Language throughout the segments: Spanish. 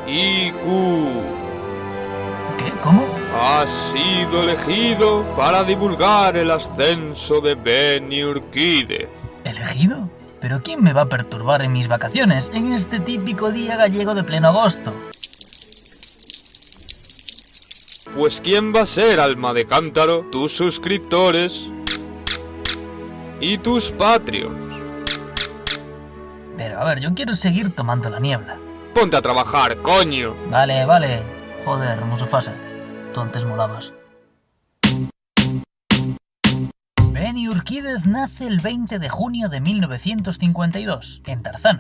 IQ. ¿Qué? ¿Cómo? Has sido elegido para divulgar el ascenso de Benny Urquídez. ¿Elegido? ¿Pero quién me va a perturbar en mis vacaciones en este típico día gallego de pleno agosto? Pues ¿quién va a ser, alma de cántaro? Tus suscriptores y tus Patreons. Pero a ver, yo quiero seguir tomando la niebla. Ponte a trabajar, coño. Vale. Joder, Musufasa. Tú antes molabas. Benny Urquídez nace el 20 de junio de 1952 en Tarzán,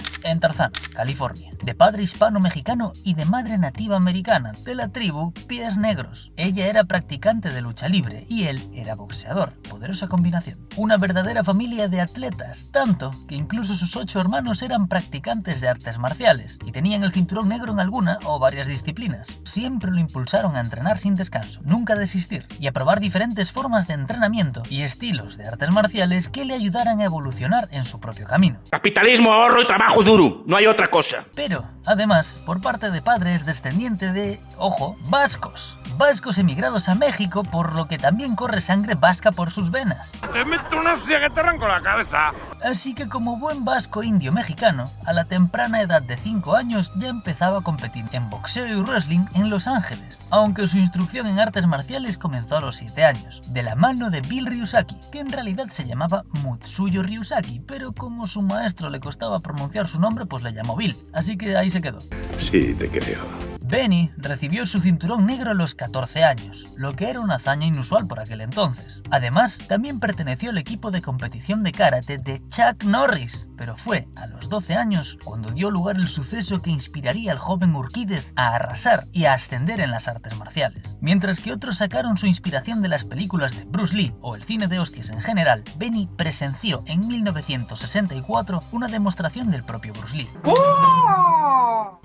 California, de padre hispano-mexicano y de madre nativa americana, de la tribu Pies Negros. Ella era practicante de lucha libre y él era boxeador. Poderosa combinación. Una verdadera familia de atletas, tanto que incluso sus 8 hermanos eran practicantes de artes marciales y tenían el cinturón negro en alguna o varias disciplinas. Siempre lo impulsaron a entrenar sin descanso, nunca a desistir y a probar diferentes formas de entrenamiento y estilos de artes marciales que le ayudaran a evolucionar en su propio camino. Capitalismo, ahorro y trabajo duro, no hay otra cosa. Pero, además, por parte de padre es descendiente de, ojo, vascos. Vascos emigrados a México, por lo que también corre sangre vasca por sus venas. Te meto una hostia que te arranco la cabeza. Así que como buen vasco indio mexicano, a la temprana edad de 5 años ya empezaba a competir en boxeo y wrestling en Los Ángeles, aunque su instrucción en artes marciales comenzó a los 7 años, de la mano de Bill Ryusaki, que en realidad se llamaba Mutsuyo Ryusaki, pero como su maestro le costaba pronunciar su nombre, pues le llamó Bill, así que ahí se quedó. Sí, te creo. Benny recibió su cinturón negro a los 14 años, lo que era una hazaña inusual por aquel entonces. Además, también perteneció al equipo de competición de karate de Chuck Norris, pero fue a los 12 años cuando dio lugar el suceso que inspiraría al joven Urquídez a arrasar y a ascender en las artes marciales. Mientras que otros sacaron su inspiración de las películas de Bruce Lee o el cine de hostias en general, Benny presenció en 1964 una demostración del propio Bruce Lee,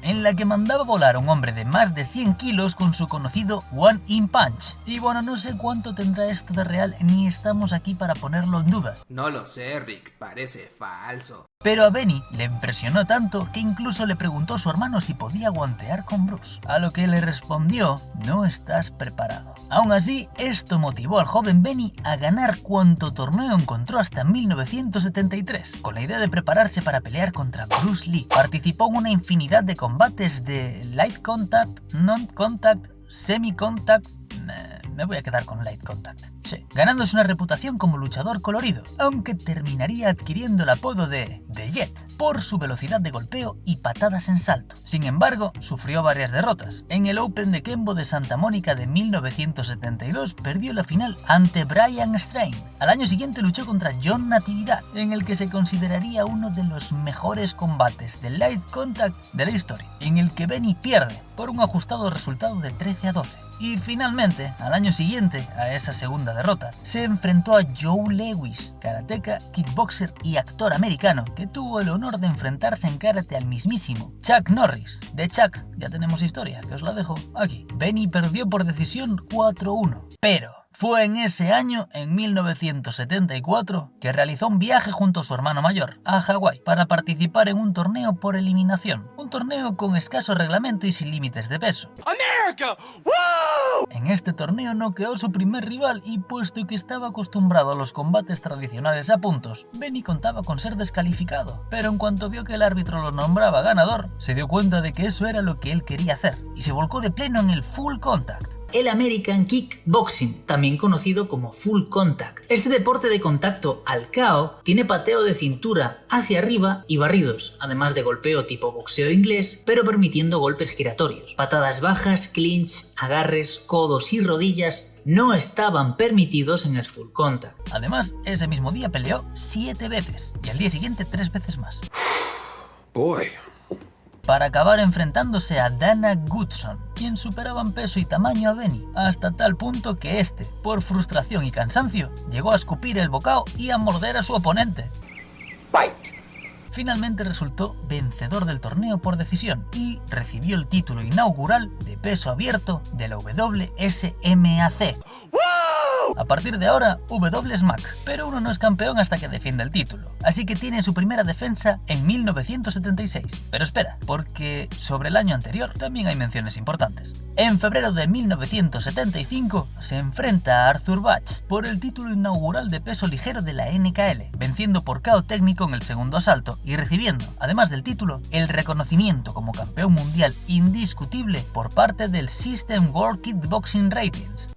en la que mandaba volar a un hombre de más de 100 kilos con su conocido One In Punch. Y bueno, no sé cuánto tendrá esto de real, ni estamos aquí para ponerlo en duda. No lo sé, Rick, parece falso. Pero a Benny le impresionó tanto que incluso le preguntó a su hermano si podía guantear con Bruce, a lo que le respondió: no estás preparado. Aún así, esto motivó al joven Benny a ganar cuanto torneo encontró hasta 1973, con la idea de prepararse para pelear contra Bruce Lee. Participó en una infinidad de combates de light contact, non-contact, semi-contact. Me voy a quedar con light contact. Sí, ganándose una reputación como luchador colorido, aunque terminaría adquiriendo el apodo de The Jet por su velocidad de golpeo y patadas en salto. Sin embargo, sufrió varias derrotas. En el Open de Kembo de Santa Mónica de 1972 perdió la final ante Brian Strain. Al año siguiente luchó contra John Natividad, en el que se consideraría uno de los mejores combates de light contact de la historia, en el que Benny pierde por un ajustado resultado de 13-12. Y finalmente, al año siguiente a esa segunda derrota, se enfrentó a Joe Lewis, karateca, kickboxer y actor americano, que tuvo el honor de enfrentarse en karate al mismísimo Chuck Norris. De Chuck ya tenemos historia, que os la dejo aquí. Benny perdió por decisión 4-1, pero fue en ese año, en 1974, que realizó un viaje junto a su hermano mayor a Hawái para participar en un torneo por eliminación. Un torneo con escaso reglamento y sin límites de peso. ¡America! ¡Woo! En este torneo noqueó a su primer rival y, puesto que estaba acostumbrado a los combates tradicionales a puntos, Benny contaba con ser descalificado. Pero en cuanto vio que el árbitro lo nombraba ganador, se dio cuenta de que eso era lo que él quería hacer y se volcó de pleno en el full contact. El American Kickboxing, también conocido como Full Contact. Este deporte de contacto al KO tiene pateo de cintura hacia arriba y barridos, además de golpeo tipo boxeo inglés, pero permitiendo golpes giratorios. Patadas bajas, clinch, agarres, codos y rodillas no estaban permitidos en el Full Contact. Además, ese mismo día peleó 7 veces y al día siguiente 3 veces más. Boy. Para acabar enfrentándose a Dana Goodson, quien superaba en peso y tamaño a Benny, hasta tal punto que este, por frustración y cansancio, llegó a escupir el bocado y a morder a su oponente. Fight. Finalmente resultó vencedor del torneo por decisión y recibió el título inaugural de peso abierto de la WSMAC. A partir de ahora, W Smack, pero uno no es campeón hasta que defiende el título, así que tiene su primera defensa en 1976. Pero espera, porque sobre el año anterior también hay menciones importantes. En febrero de 1975 se enfrenta a Arthur Butch por el título inaugural de peso ligero de la NKL, venciendo por KO técnico en el segundo asalto y recibiendo, además del título, el reconocimiento como campeón mundial indiscutible por parte del System World Kickboxing Ratings.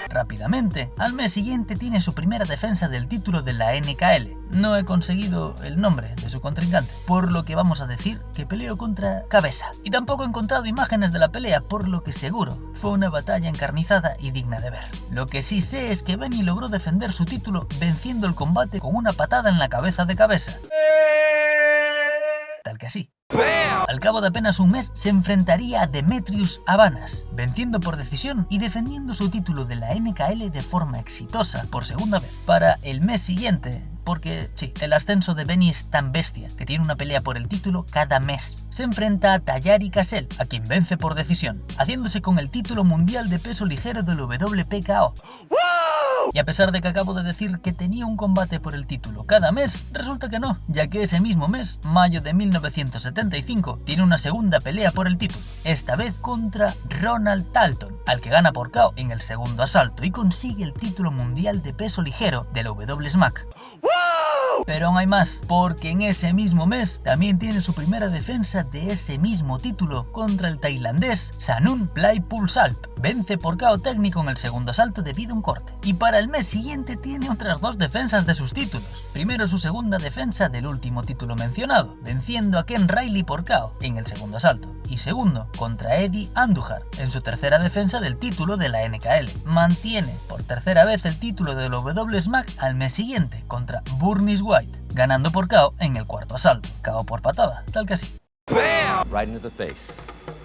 Rápidamente, al mes siguiente tiene su primera defensa del título de la NKL. No he conseguido el nombre de su contrincante, por lo que vamos a decir que peleó contra Cabeza. Y tampoco he encontrado imágenes de la pelea, por lo que seguro fue una batalla encarnizada y digna de ver. Lo que sí sé es que Benny logró defender su título venciendo el combate con una patada en la cabeza de Cabeza. Tal que así. Al cabo de apenas un mes se enfrentaría a Demetrius Habanas, venciendo por decisión y defendiendo su título de la NKL de forma exitosa por segunda vez. Para el mes siguiente, porque sí, el ascenso de Benny es tan bestia que tiene una pelea por el título cada mes. Se enfrenta a Tayari Cassell, a quien vence por decisión, haciéndose con el título mundial de peso ligero del WPKO. Y a pesar de que acabo de decir que tenía un combate por el título cada mes, resulta que no, ya que ese mismo mes, mayo de 1975, tiene una segunda pelea por el título, esta vez contra Ronald Talton, al que gana por KO en el segundo asalto y consigue el título mundial de peso ligero de la W Smack. Pero aún hay más, porque en ese mismo mes también tiene su primera defensa de ese mismo título contra el tailandés Sanun Plaipulsalp. Vence por KO técnico en el segundo asalto debido a un corte. Y para el mes siguiente tiene otras dos defensas de sus títulos. Primero su segunda defensa del último título mencionado, venciendo a Ken Riley por KO en el segundo asalto. Y segundo, contra Eddie Andujar, en su tercera defensa del título de la NKL. Mantiene por tercera vez el título de W Smack al mes siguiente contra Burnice White, ganando por KO en el cuarto asalto. KO por patada, tal que así. Right into the face.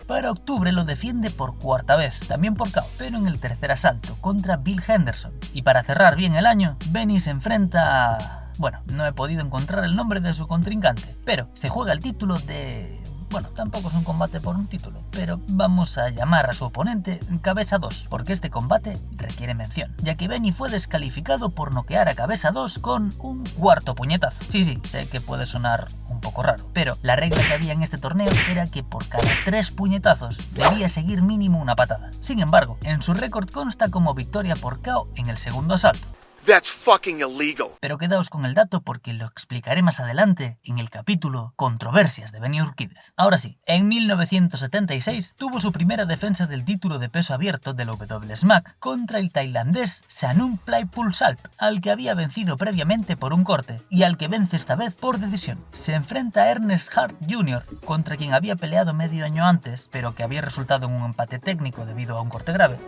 Para octubre lo defiende por cuarta vez, también por KO, pero en el tercer asalto contra Bill Henderson. Y para cerrar bien el año, Benny se enfrenta a... Bueno, no he podido encontrar el nombre de su contrincante, pero se juega el título de... Bueno, tampoco es un combate por un título, pero vamos a llamar a su oponente Cabeza 2, porque este combate requiere mención, ya que Benny fue descalificado por noquear a Cabeza 2 con un cuarto puñetazo. Sí, sé que puede sonar un poco raro, pero la regla que había en este torneo era que por cada 3 puñetazos debía seguir mínimo una patada. Sin embargo, en su récord consta como victoria por KO en el segundo asalto. That's fucking illegal. Pero quedaos con el dato porque lo explicaré más adelante en el capítulo Controversias de Benny Urquídez. Ahora sí, en 1976 tuvo su primera defensa del título de peso abierto del W Smack contra el tailandés Sanun Plaipulsalp, al que había vencido previamente por un corte y al que vence esta vez por decisión. Se enfrenta a Ernest Hart Jr., contra quien había peleado medio año antes, pero que había resultado en un empate técnico debido a un corte grave.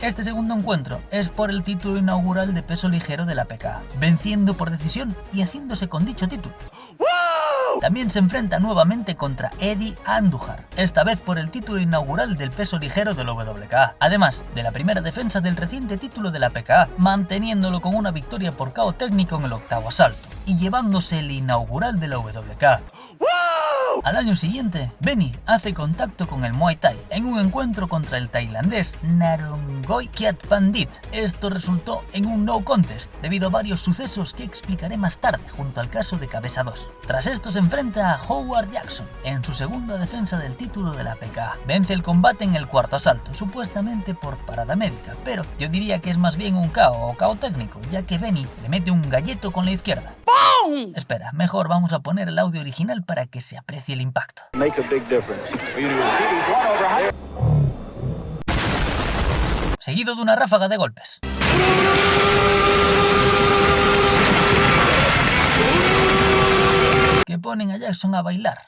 Este segundo encuentro es por el título inaugural de peso ligero de la PKA, venciendo por decisión y haciéndose con dicho título. También se enfrenta nuevamente contra Eddie Andujar, esta vez por el título inaugural del peso ligero del WKA, además de la primera defensa del reciente título de la PKA, manteniéndolo con una victoria por KO técnico en el octavo asalto y llevándose el inaugural de la WKA. Al año siguiente, Benny hace contacto con el Muay Thai en un encuentro contra el tailandés Narongoi Kiatpandit. Esto resultó en un no contest debido a varios sucesos que explicaré más tarde junto al caso de Cabeza 2. Tras esto se enfrenta a Howard Jackson en su segunda defensa del título de la PKA. Vence el combate en el cuarto asalto, supuestamente por parada médica, pero yo diría que es más bien un KO o KO técnico, ya que Benny le mete un galleto con la izquierda. Espera, mejor vamos a poner el audio original para que se aprecie el impacto. Seguido de una ráfaga de golpes. Que ponen a Jackson a bailar.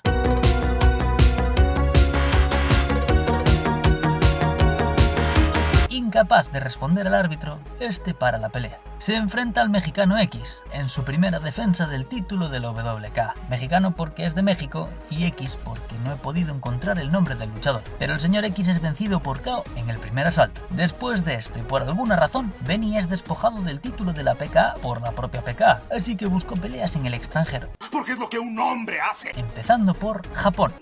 Incapaz de responder al árbitro, este para la pelea. Se enfrenta al mexicano X en su primera defensa del título del WK. Mexicano porque es de México y X porque no he podido encontrar el nombre del luchador. Pero el señor X es vencido por KO en el primer asalto. Después de esto y por alguna razón, Benny es despojado del título de la PKA por la propia PKA, así que buscó peleas en el extranjero. Porque es lo que un hombre hace. Empezando por Japón.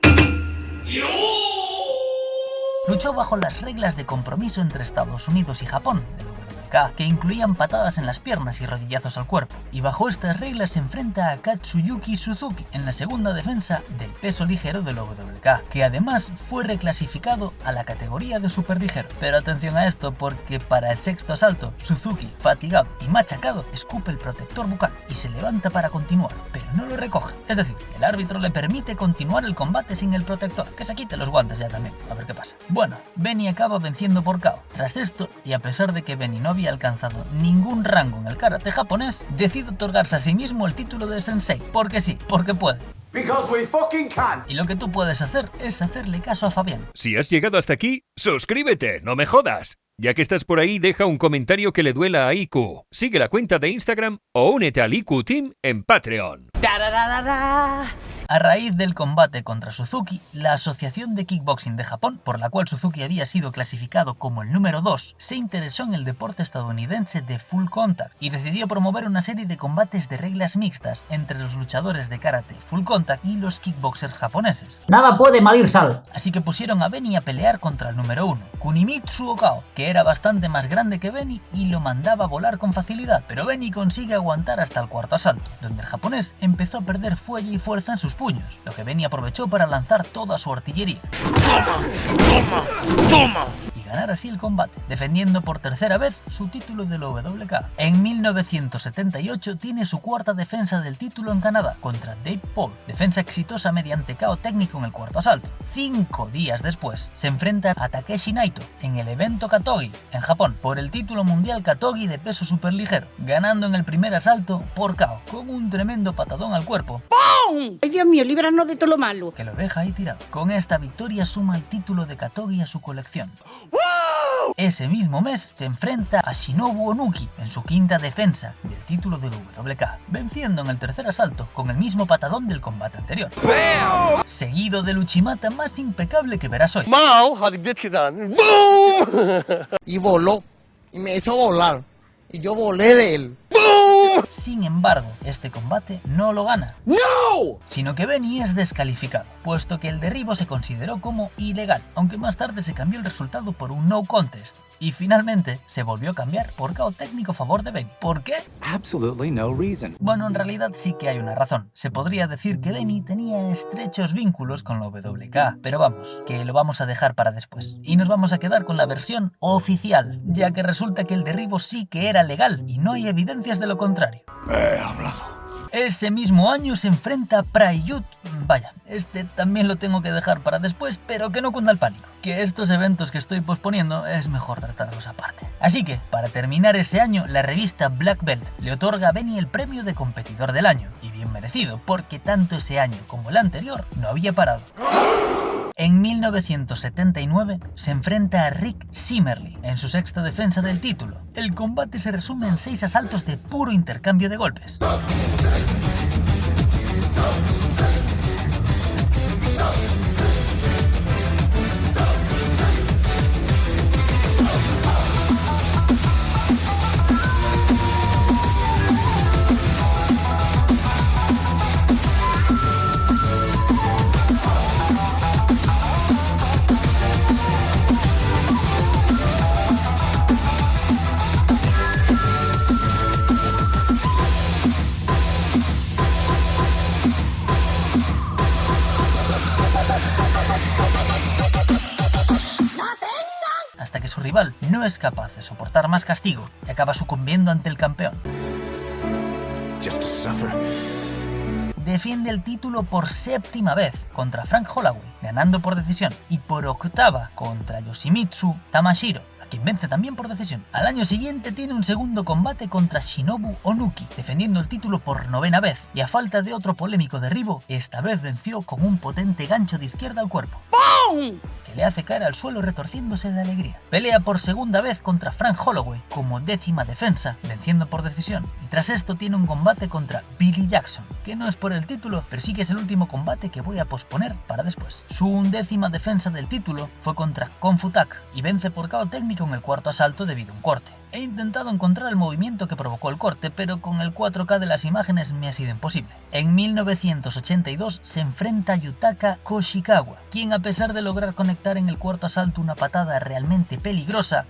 Luchó bajo las reglas de compromiso entre Estados Unidos y Japón, del WWK, que incluían patadas en las piernas y rodillazos al cuerpo, y bajo estas reglas se enfrenta a Katsuyuki Suzuki en la segunda defensa del peso ligero del WWK, que además fue reclasificado a la categoría de superligero. Pero atención a esto, porque para el sexto asalto, Suzuki, fatigado y machacado, escupe el protector bucal y se levanta para continuar, pero no lo recoge. Es decir, el árbitro le permite continuar el combate sin el protector, que se quite los guantes ya también, a ver qué pasa. Bueno, Benny acaba venciendo por KO. Tras esto, y a pesar de que Benny no había alcanzado ningún rango en el karate japonés, decide otorgarse a sí mismo el título de sensei, porque sí, porque puede. Because we fucking can. Y lo que tú puedes hacer es hacerle caso a Fabián. Si has llegado hasta aquí, suscríbete, no me jodas. Ya que estás por ahí, deja un comentario que le duela a IQ. Sigue la cuenta de Instagram o únete al IQ Team en Patreon. A raíz del combate contra Suzuki, la Asociación de Kickboxing de Japón, por la cual Suzuki había sido clasificado como el número 2, se interesó en el deporte estadounidense de full contact y decidió promover una serie de combates de reglas mixtas entre los luchadores de karate full contact y los kickboxers japoneses. Nada puede mal ir sal. Así que pusieron a Benny a pelear contra el número 1, Kunimitsu Okao, que era bastante más grande que Benny y lo mandaba a volar con facilidad, pero Benny consigue aguantar hasta el cuarto asalto, donde el japonés empezó a perder fuelle y fuerza en sus puños, lo que Benny aprovechó para lanzar toda su artillería. ¡Toma! Y ganar así el combate, defendiendo por tercera vez su título del WWK. En 1978 tiene su cuarta defensa del título en Canadá, contra Dave Paul, defensa exitosa mediante KO técnico en el cuarto asalto. 5 días después, se enfrenta a Takeshi Naito en el evento Katogi, en Japón, por el título mundial Katogi de peso superligero, ganando en el primer asalto por KO, con un tremendo patadón al cuerpo. Ay, Dios mío, líbranos de todo lo malo. Que lo deja ahí tirado. Con esta victoria suma el título de Katogi a su colección. Ese mismo mes se enfrenta a Shinobu Onuki en su quinta defensa del título del WWK, venciendo en el tercer asalto con el mismo patadón del combate anterior. ¡Bam! Seguido del Uchimata más impecable que verás hoy. Y voló, y me hizo volar, y yo volé de él. Sin embargo, este combate no lo gana, sino que Benny es descalificado, puesto que el derribo se consideró como ilegal, aunque más tarde se cambió el resultado por un no contest, y finalmente se volvió a cambiar por KO técnico a favor de Benny. ¿Por qué? Absolutely no reason. Bueno, en realidad sí que hay una razón. Se podría decir que Benny tenía estrechos vínculos con la WK, pero vamos, que lo vamos a dejar para después. Y nos vamos a quedar con la versión oficial, ya que resulta que el derribo sí que era legal y no hay evidencias de lo contrario. He hablado. Ese mismo año se enfrenta a Prayut. Vaya, este también lo tengo que dejar para después, pero que no cunda el pánico, que estos eventos que estoy posponiendo es mejor tratarlos aparte. Así que, para terminar ese año, la revista Black Belt le otorga a Benny el premio de competidor del año, y bien merecido, porque tanto ese año como el anterior no había parado. En 1979 se enfrenta a Rick Zimmerly en su sexta defensa del título. El combate se resume en 6 asaltos de puro intercambio de golpes. Hasta que su rival no es capaz de soportar más castigo y acaba sucumbiendo ante el campeón. Just to suffer. Defiende el título por 7ª vez contra Frank Holloway, ganando por decisión, y por 8ª contra Yoshimitsu Tamashiro, a quien vence también por decisión. Al año siguiente tiene un segundo combate contra Shinobu Onuki, defendiendo el título por 9ª vez, y a falta de otro polémico derribo, esta vez venció con un potente gancho de izquierda al cuerpo, que le hace caer al suelo retorciéndose de alegría. Pelea por segunda vez contra Frank Holloway como 10ª defensa, venciendo por decisión, y tras esto tiene un combate contra Billy Jackson, que no es por el título, pero sí que es el último combate que voy a posponer para después. Su 11ª defensa del título fue contra Kung Fu Tak, y vence por KO técnico en el cuarto asalto debido a un corte. He intentado encontrar el movimiento que provocó el corte, pero con el 4K de las imágenes me ha sido imposible. En 1982 se enfrenta a Yutaka Koshikawa, quien a pesar de lograr conectar conectar en el cuarto asalto una patada realmente peligrosa,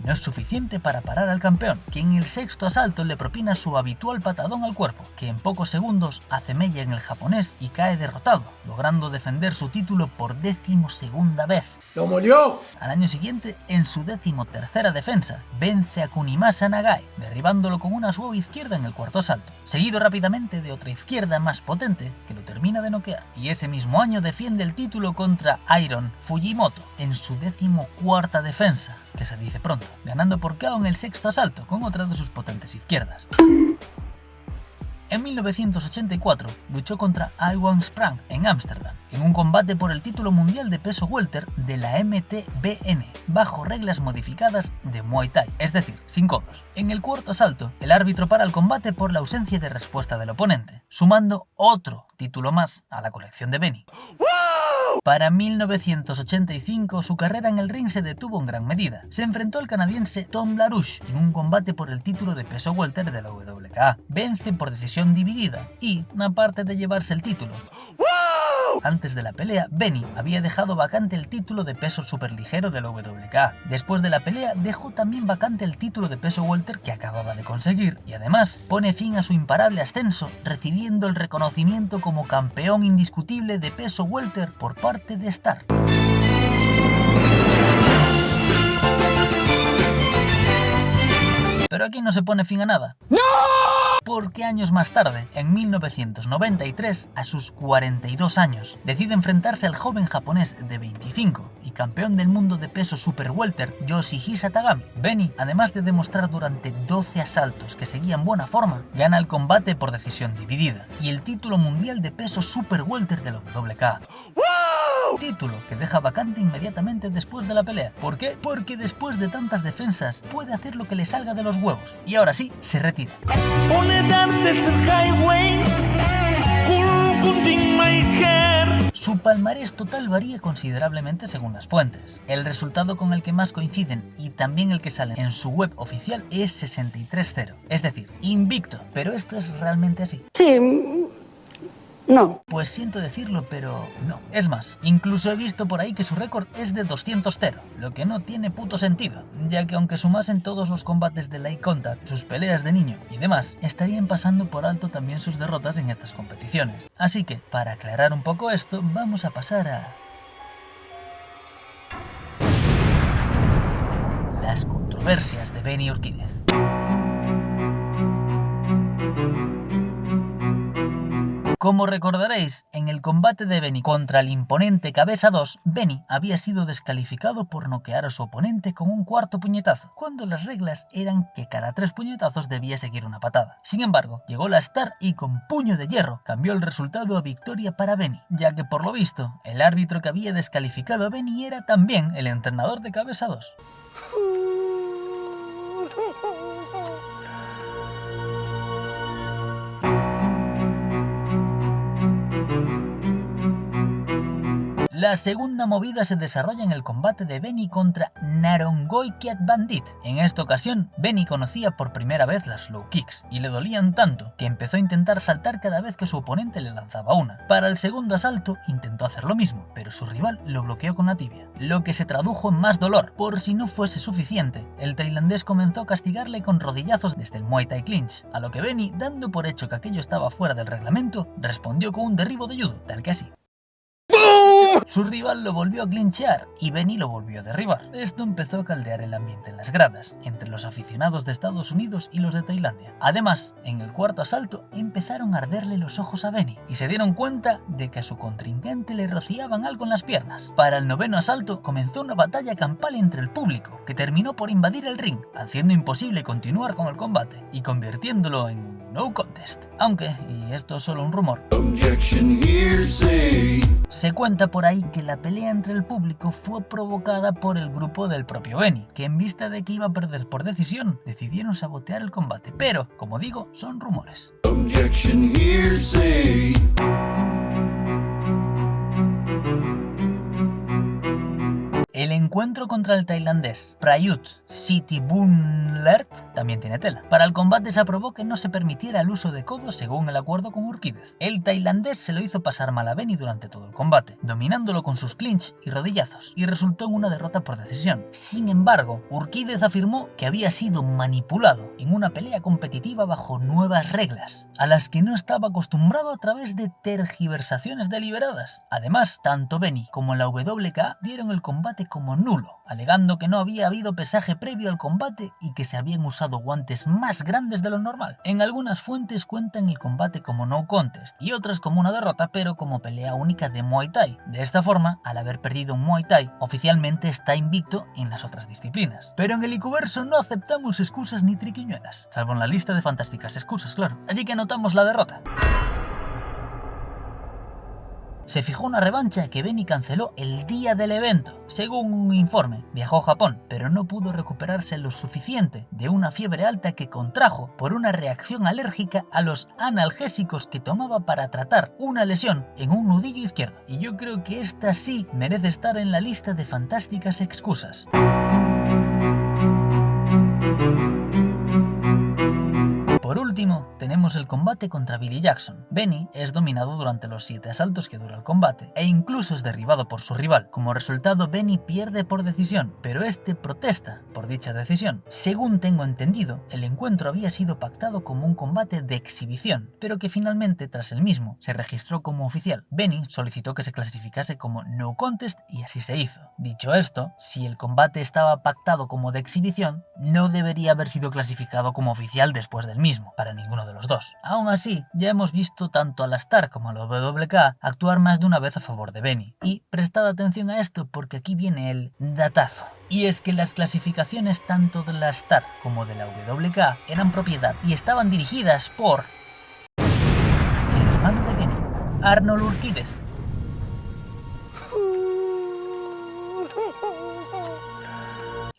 no es suficiente para parar al campeón, que en el sexto asalto le propina su habitual patadón al cuerpo, que en pocos segundos hace mella en el japonés y cae derrotado, logrando defender su título por 12ª vez. ¡Lo molió! Al año siguiente, en su 13ª defensa, vence a Kunimasa Nagai, derribándolo con una suave izquierda en el cuarto asalto, seguido rápidamente de otra izquierda más potente que lo termina de noquear. Y ese mismo año defiende el título contra Iron Fujimoto, en su 14ª defensa, que se dice pronto, ganando por KO en el sexto asalto con otra de sus potentes izquierdas. En 1984 luchó contra Iwan Sprang en Ámsterdam, en un combate por el título mundial de peso welter de la MTBN, bajo reglas modificadas de Muay Thai, es decir, sin codos. En el cuarto asalto, el árbitro para el combate por la ausencia de respuesta del oponente, sumando otro título más a la colección de Benny. Para 1985 su carrera en el ring se detuvo en gran medida. Se enfrentó al canadiense Tom LaRouche en un combate por el título de peso welter de la WKA. Vence por decisión dividida y, aparte de llevarse el título, antes de la pelea, Benny había dejado vacante el título de peso superligero de la WKA. Después de la pelea, dejó también vacante el título de peso welter que acababa de conseguir y además pone fin a su imparable ascenso, recibiendo el reconocimiento como campeón indiscutible de peso welter por parte de Star. Pero aquí no se pone fin a nada. ¡No! Porque años más tarde, en 1993, a sus 42 años, decide enfrentarse al joven japonés de 25 y campeón del mundo de peso super welter Yoshihisa Tagami. Benny, además de demostrar durante 12 asaltos que seguía en buena forma, gana el combate por decisión dividida y el título mundial de peso super welter de la WKA. Título que deja vacante inmediatamente después de la pelea. ¿Por qué? Porque después de tantas defensas puede hacer lo que le salga de los huevos. Y ahora sí, se retira. Su palmarés total varía considerablemente según las fuentes. El resultado con el que más coinciden y también el que sale en su web oficial es 63-0, es decir, invicto. ¿Pero esto es realmente así? Sí. No. Pues siento decirlo, pero no. Es más, incluso he visto por ahí que su récord es de 200-0, lo que no tiene puto sentido, ya que aunque sumasen todos los combates de Eye Contact, sus peleas de niño y demás, estarían pasando por alto también sus derrotas en estas competiciones. Así que, para aclarar un poco esto, vamos a pasar a las controversias de Benny Urquídez. Como recordaréis, en el combate de Benny contra el imponente Cabeza 2, Benny había sido descalificado por noquear a su oponente con un cuarto puñetazo, cuando las reglas eran que cada 3 puñetazos debía seguir una patada. Sin embargo, llegó la Star y con puño de hierro cambió el resultado a victoria para Benny, ya que por lo visto, el árbitro que había descalificado a Benny era también el entrenador de Cabeza 2. La segunda movida se desarrolla en el combate de Benny contra Narongoi Kiat Bandit. En esta ocasión, Benny conocía por primera vez las low kicks y le dolían tanto que empezó a intentar saltar cada vez que su oponente le lanzaba una. Para el segundo asalto intentó hacer lo mismo, pero su rival lo bloqueó con la tibia, lo que se tradujo en más dolor. Por si no fuese suficiente, el tailandés comenzó a castigarle con rodillazos desde el Muay Thai Clinch, a lo que Benny, dando por hecho que aquello estaba fuera del reglamento, respondió con un derribo de judo, tal que así. Su rival lo volvió a clinchear y Benny lo volvió a derribar. Esto empezó a caldear el ambiente en las gradas, entre los aficionados de Estados Unidos y los de Tailandia. Además, en el cuarto asalto empezaron a arderle los ojos a Benny y se dieron cuenta de que a su contrincante le rociaban algo en las piernas. Para el noveno asalto comenzó una batalla campal entre el público, que terminó por invadir el ring, haciendo imposible continuar con el combate y convirtiéndolo en no contest. Aunque, y esto es solo un rumor, se cuenta por ahí que la pelea entre el público fue provocada por el grupo del propio Benny, que en vista de que iba a perder por decisión, decidieron sabotear el combate. Pero, como digo, son rumores. El encuentro contra el tailandés Prayut Sitibunlert también tiene tela. Para el combate se aprobó que no se permitiera el uso de codos según el acuerdo con Urquídez. El tailandés se lo hizo pasar mal a Benny durante todo el combate, dominándolo con sus clinch y rodillazos, y resultó en una derrota por decisión. Sin embargo, Urquídez afirmó que había sido manipulado en una pelea competitiva bajo nuevas reglas, a las que no estaba acostumbrado a través de tergiversaciones deliberadas. Además, tanto Benny como la WK dieron el combate como nulo, alegando que no había habido pesaje previo al combate y que se habían usado guantes más grandes de lo normal. En algunas fuentes cuentan el combate como no contest y otras como una derrota, pero como pelea única de Muay Thai. De esta forma, al haber perdido un Muay Thai, oficialmente está invicto en las otras disciplinas. Pero en el Icuverso no aceptamos excusas ni triquiñuelas, salvo en la lista de fantásticas excusas, claro. Así que anotamos la derrota. Se fijó una revancha que Benny canceló el día del evento. Según un informe, viajó a Japón, pero no pudo recuperarse lo suficiente de una fiebre alta que contrajo por una reacción alérgica a los analgésicos que tomaba para tratar una lesión en un nudillo izquierdo. Y yo creo que esta sí merece estar en la lista de fantásticas excusas. Por último, tenemos el combate contra Billy Jackson. Benny es dominado durante los 7 asaltos que dura el combate, e incluso es derribado por su rival. Como resultado, Benny pierde por decisión, pero este protesta por dicha decisión. Según tengo entendido, el encuentro había sido pactado como un combate de exhibición, pero que finalmente, tras el mismo, se registró como oficial. Benny solicitó que se clasificase como no contest y así se hizo. Dicho esto, si el combate estaba pactado como de exhibición, no debería haber sido clasificado como oficial después del mismo, para ninguno de los dos. Aún así, ya hemos visto tanto a la Star como a la WK actuar más de una vez a favor de Benny. Y prestad atención a esto porque aquí viene el datazo. Y es que las clasificaciones tanto de la Star como de la WK eran propiedad y estaban dirigidas por el hermano de Benny, Arnold Urquídez.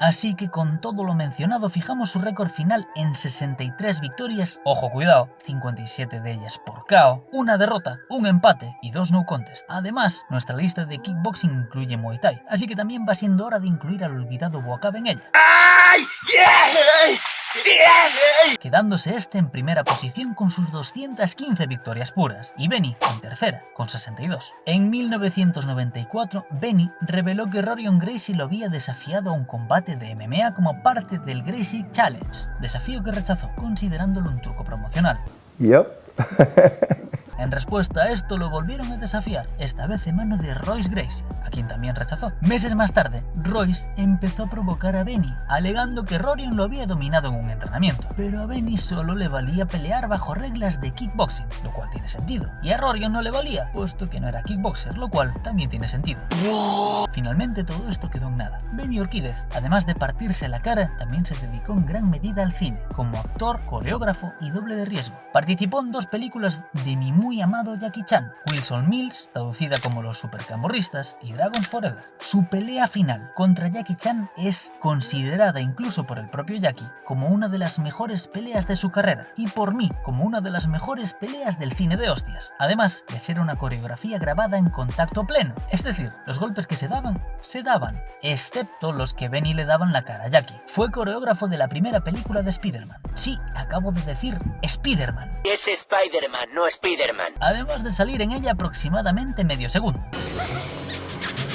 Así que con todo lo mencionado fijamos su récord final en 63 victorias, ojo cuidado, 57 de ellas por KO, una derrota, un empate y 2 no contest. Además, nuestra lista de kickboxing incluye Muay Thai, así que también va siendo hora de incluir al olvidado Wakabe en ella. Quedándose este en primera posición con sus 215 victorias puras y Benny en tercera con 62. En 1994, Benny reveló que Rorion Gracie lo había desafiado a un combate de MMA como parte del Gracie Challenge, desafío que rechazó considerándolo un truco promocional. Yep. En respuesta a esto lo volvieron a desafiar, esta vez en mano de Royce Gracie, a quien también rechazó. Meses más tarde, Royce empezó a provocar a Benny, alegando que Rorion lo había dominado en un entrenamiento, pero a Benny solo le valía pelear bajo reglas de kickboxing, lo cual tiene sentido, y a Rorion no le valía, puesto que no era kickboxer, lo cual también tiene sentido. Finalmente todo esto quedó en nada. Benny Urquídez, además de partirse la cara, también se dedicó en gran medida al cine, como actor, coreógrafo y doble de riesgo. Participó en 2 películas de mi muy amado Jackie Chan, Wilson Mills, traducida como Los Supercamorristas, y Dragon Forever. Su pelea final contra Jackie Chan es considerada incluso por el propio Jackie como una de las mejores peleas de su carrera, y por mí como una de las mejores peleas del cine de hostias, además de ser una coreografía grabada en contacto pleno, es decir, los golpes que se daban, excepto los que Benny le daban la cara a Jackie. Fue coreógrafo de la primera película de Spider-Man. Sí, acabo de decir Spider-Man. Es Spider-Man, no Spider-Man. Además de salir en ella aproximadamente medio segundo.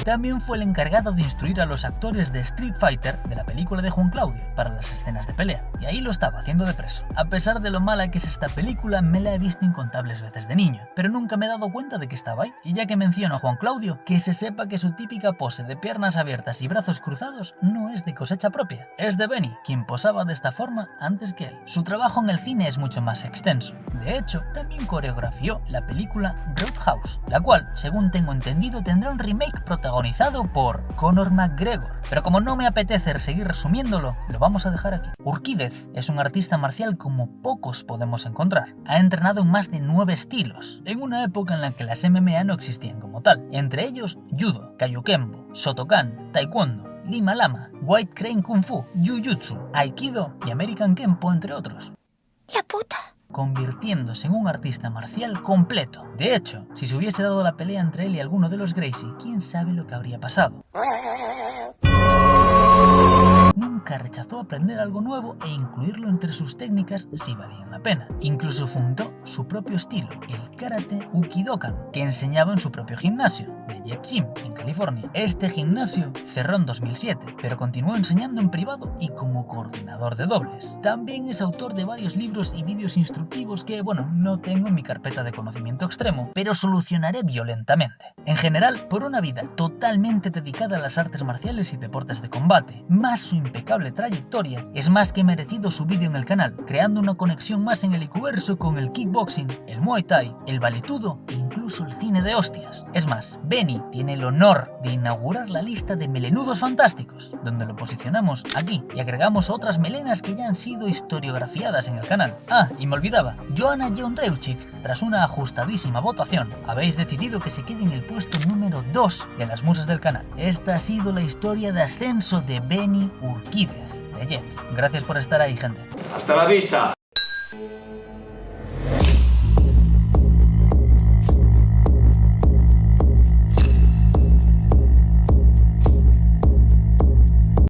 También fue el encargado de instruir a los actores de Street Fighter de la película de Juan Claudio para las escenas de pelea, y ahí lo estaba haciendo de preso. A pesar de lo mala que es esta película, me la he visto incontables veces de niño, pero nunca me he dado cuenta de que estaba ahí. Y ya que menciono a Juan Claudio, que se sepa que su típica pose de piernas abiertas y brazos cruzados no es de cosecha propia, es de Benny, quien posaba de esta forma antes que él. Su trabajo en el cine es mucho más extenso. De hecho, también coreografió la película Roadhouse, la cual, según tengo entendido, tendrá un remake protagonizado por Conor McGregor. Pero como no me apetece seguir resumiéndolo, lo vamos a dejar aquí. Urquídez es un artista marcial como pocos podemos encontrar. Ha entrenado en más de 9 estilos, en una época en la que las MMA no existían como tal. Entre ellos, Judo, Kaiyukenbo, Shotokan, Taekwondo, Lima Lama, White Crane Kung Fu, Jiu-Jitsu, Aikido y American Kenpo, entre otros. La puta. convirtiéndose en un artista marcial completo. De hecho, si se hubiese dado la pelea entre él y alguno de los Gracie, quién sabe lo que habría pasado. Nunca rechazó aprender algo nuevo e incluirlo entre sus técnicas si valían la pena. Incluso fundó su propio estilo, el Karate Ukidokan, que enseñaba en su propio gimnasio, de Jet Gym, en California. Este gimnasio cerró en 2007, pero continuó enseñando en privado y como coordinador de dobles. También es autor de varios libros y vídeos instructivos que, bueno, no tengo en mi carpeta de conocimiento extremo, pero solucionaré violentamente. En general, por una vida totalmente dedicada a las artes marciales y deportes de combate, más su impecable trayectoria, es más que merecido su vídeo en el canal, creando una conexión más en el Ikuverso con el kickboxing, el Muay Thai, el valetudo e incluso el cine de hostias. Es más, Benny tiene el honor de inaugurar la lista de melenudos fantásticos, donde lo posicionamos aquí y agregamos otras melenas que ya han sido historiografiadas en el canal. Ah, y me olvidaba, Joanna Jędrzejczyk, tras una ajustadísima votación, habéis decidido que se quede en el puesto número 2 de las musas del canal. Esta ha sido la historia de ascenso de Benny Urquídez, de Jet. Gracias por estar ahí, gente. Hasta la vista.